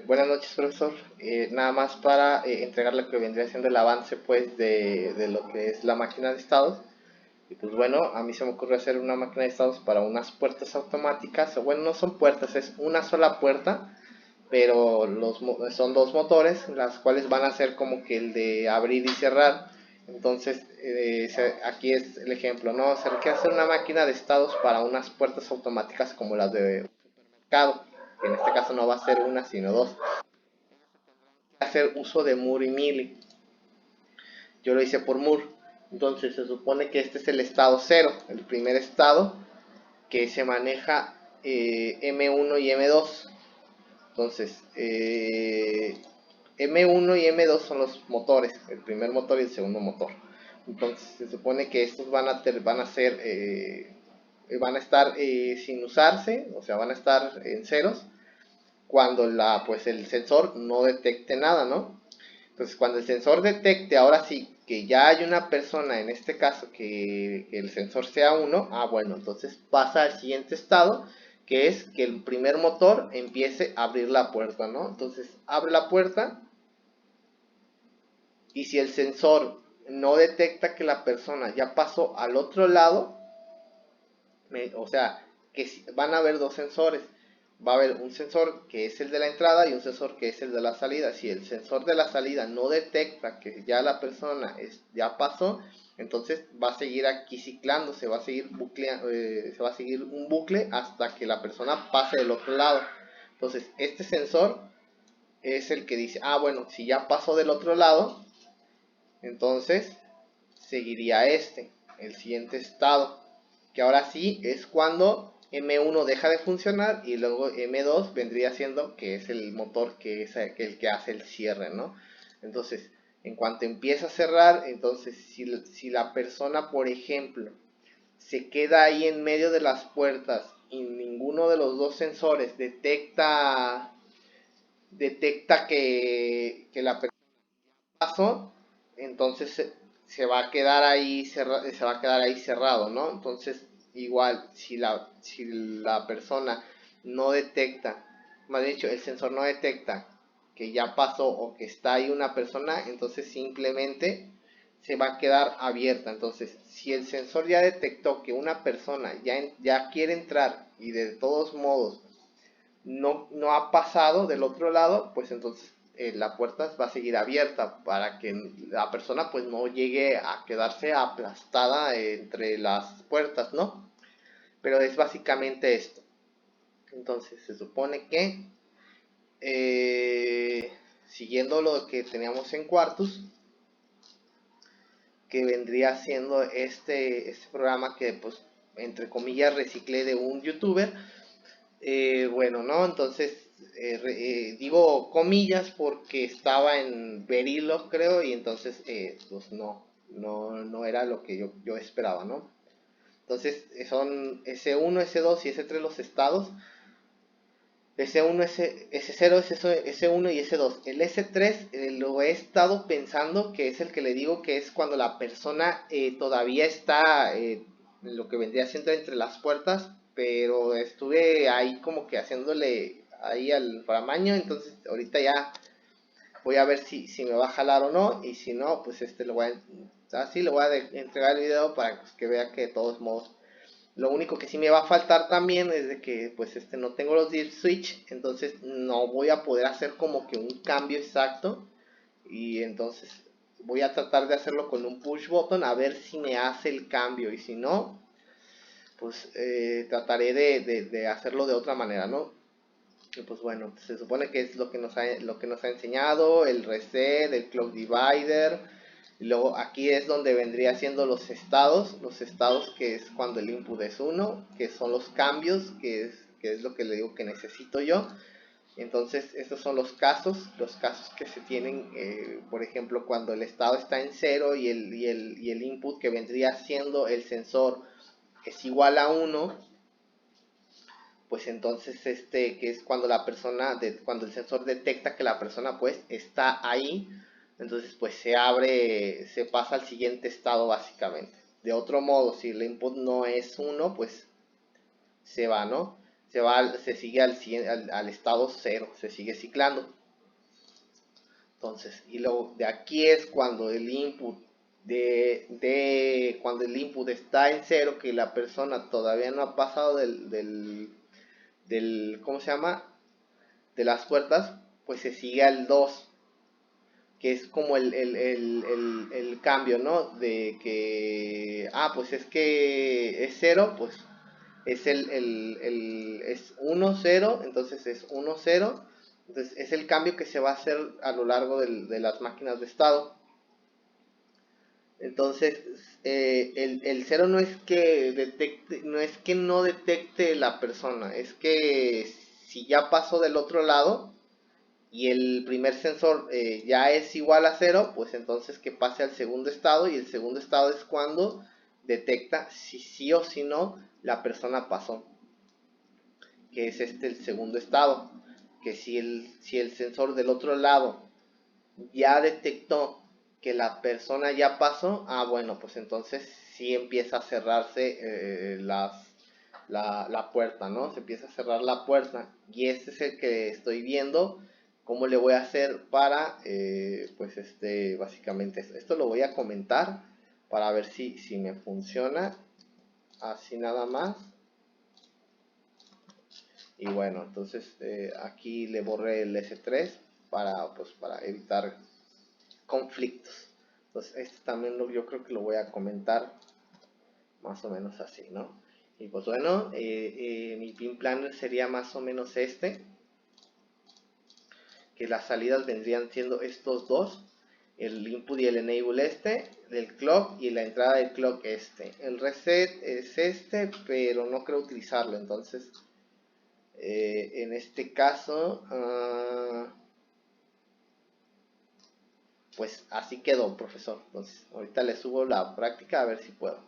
Buenas noches, profesor. Nada más para entregar lo que vendría siendo el avance, pues, de lo que es la máquina de estados. Y pues bueno, a mí se me ocurrió hacer una máquina de estados para unas puertas automáticas. Bueno, no son puertas, es una sola puerta, pero son dos motores, las cuales van a ser como que el de abrir y cerrar. Entonces, aquí es el ejemplo, ¿no? Se requiere hacer una máquina de estados para unas puertas automáticas como las de mercado, que en este caso no va a ser una, sino dos. Hacer uso de Moore y Mealy. Yo lo hice por Moore. Entonces se supone que este es el estado cero, el primer estado que se maneja M1 y M2. Entonces, M1 y M2 son los motores, el primer motor y el segundo motor. Entonces se supone que estos van a estar sin usarse, o sea, van a estar en ceros cuando pues el sensor no detecte nada, ¿no? Entonces, cuando el sensor detecte, ahora sí, que ya hay una persona, en este caso, que el sensor sea uno, bueno, entonces pasa al siguiente estado, que es que el primer motor empiece a abrir la puerta, ¿no? Entonces, abre la puerta y si el sensor no detecta que la persona ya pasó al otro lado, o sea, que van a haber dos sensores. Va a haber un sensor que es el de la entrada y un sensor que es el de la salida. Si el sensor de la salida no detecta que ya la persona ya pasó, entonces va a seguir aquí ciclando, se va a seguir se va a seguir un bucle hasta que la persona pase del otro lado. Entonces, este sensor es el que dice, bueno, si ya pasó del otro lado, entonces seguiría el siguiente estado, que ahora sí es cuando M1 deja de funcionar y luego M2 vendría siendo que es el motor que es el que hace el cierre, ¿no? Entonces, en cuanto empieza a cerrar, entonces si la persona, por ejemplo, se queda ahí en medio de las puertas y ninguno de los dos sensores detecta que la persona pasó, entonces se va a quedar ahí se va a quedar ahí cerrado, ¿no? Entonces, igual, si la persona no detecta, más dicho, el sensor no detecta que ya pasó o que está ahí una persona, entonces simplemente se va a quedar abierta. Entonces, si el sensor ya detectó que una persona ya quiere entrar y de todos modos no ha pasado del otro lado, pues entonces la puerta va a seguir abierta para que la persona pues no llegue a quedarse aplastada entre las puertas, ¿no? Pero es básicamente esto. Entonces se supone que siguiendo lo que teníamos en Quartus, que vendría siendo este programa que pues entre comillas reciclé de un youtuber. Bueno, ¿no? Entonces, digo comillas porque estaba en Verilog, creo, y entonces, pues no era lo que yo esperaba, ¿no? Entonces, son S1, S2 y S3 los estados. S1, S0, S1 y S2. El S3 lo he estado pensando que es el que le digo que es cuando la persona todavía está lo que vendría siendo entre las puertas, pero estuve ahí como que haciéndole ahí al ramaño, entonces ahorita ya voy a ver si me va a jalar o no, y si no, pues así le voy a entregar el video para que vea que de todos modos lo único que sí me va a faltar también es de que pues no tengo los diff switch, entonces no voy a poder hacer como que un cambio exacto y entonces voy a tratar de hacerlo con un push button a ver si me hace el cambio y si no, pues trataré de hacerlo de otra manera, ¿no? Y pues bueno, se supone que es lo que nos ha enseñado, el reset, el clock divider, y luego aquí es donde vendría siendo los estados que es cuando el input es 1, que son los cambios, que es lo que le digo que necesito yo. Entonces, estos son los casos que se tienen, por ejemplo, cuando el estado está en cero y el input que vendría siendo el sensor es igual a 1, pues entonces que es cuando cuando el sensor detecta que la persona pues está ahí, entonces pues se pasa al siguiente estado básicamente. De otro modo, si el input no es 1, pues se va, ¿no? se sigue al estado 0, se sigue ciclando. Entonces, y luego de aquí es cuando el input cuando el input está en 0, que la persona todavía no ha pasado ¿cómo se llama? De las puertas, pues se sigue al 2, que es como el cambio, ¿no? De que, pues es que es 0, pues es es 1, 0, entonces es 1, 0. Entonces es el cambio que se va a hacer a lo largo de las máquinas de estado. Entonces, el 0 no es que detecte, no es que no detecte la persona, es que si ya pasó del otro lado y el primer sensor ya es igual a 0, pues entonces que pase al segundo estado, y el segundo estado es cuando detecta si sí o si no la persona pasó, que es el segundo estado, que si el sensor del otro lado ya detectó que la persona ya pasó, bueno, pues entonces sí empieza a cerrarse la puerta, ¿no? Se empieza a cerrar la puerta, y este es el que estoy viendo cómo le voy a hacer para, pues básicamente esto lo voy a comentar para ver si me funciona, así nada más. Y bueno, entonces aquí le borré el S3 para evitar conflictos. Entonces este también yo creo que lo voy a comentar más o menos así, ¿no? Y pues bueno, mi pin planner sería más o menos que las salidas vendrían siendo estos dos, el input y el enable del clock, y la entrada del clock el reset es pero no creo utilizarlo. Entonces en este caso pues así quedó, profesor. Entonces ahorita le subo la práctica a ver si puedo.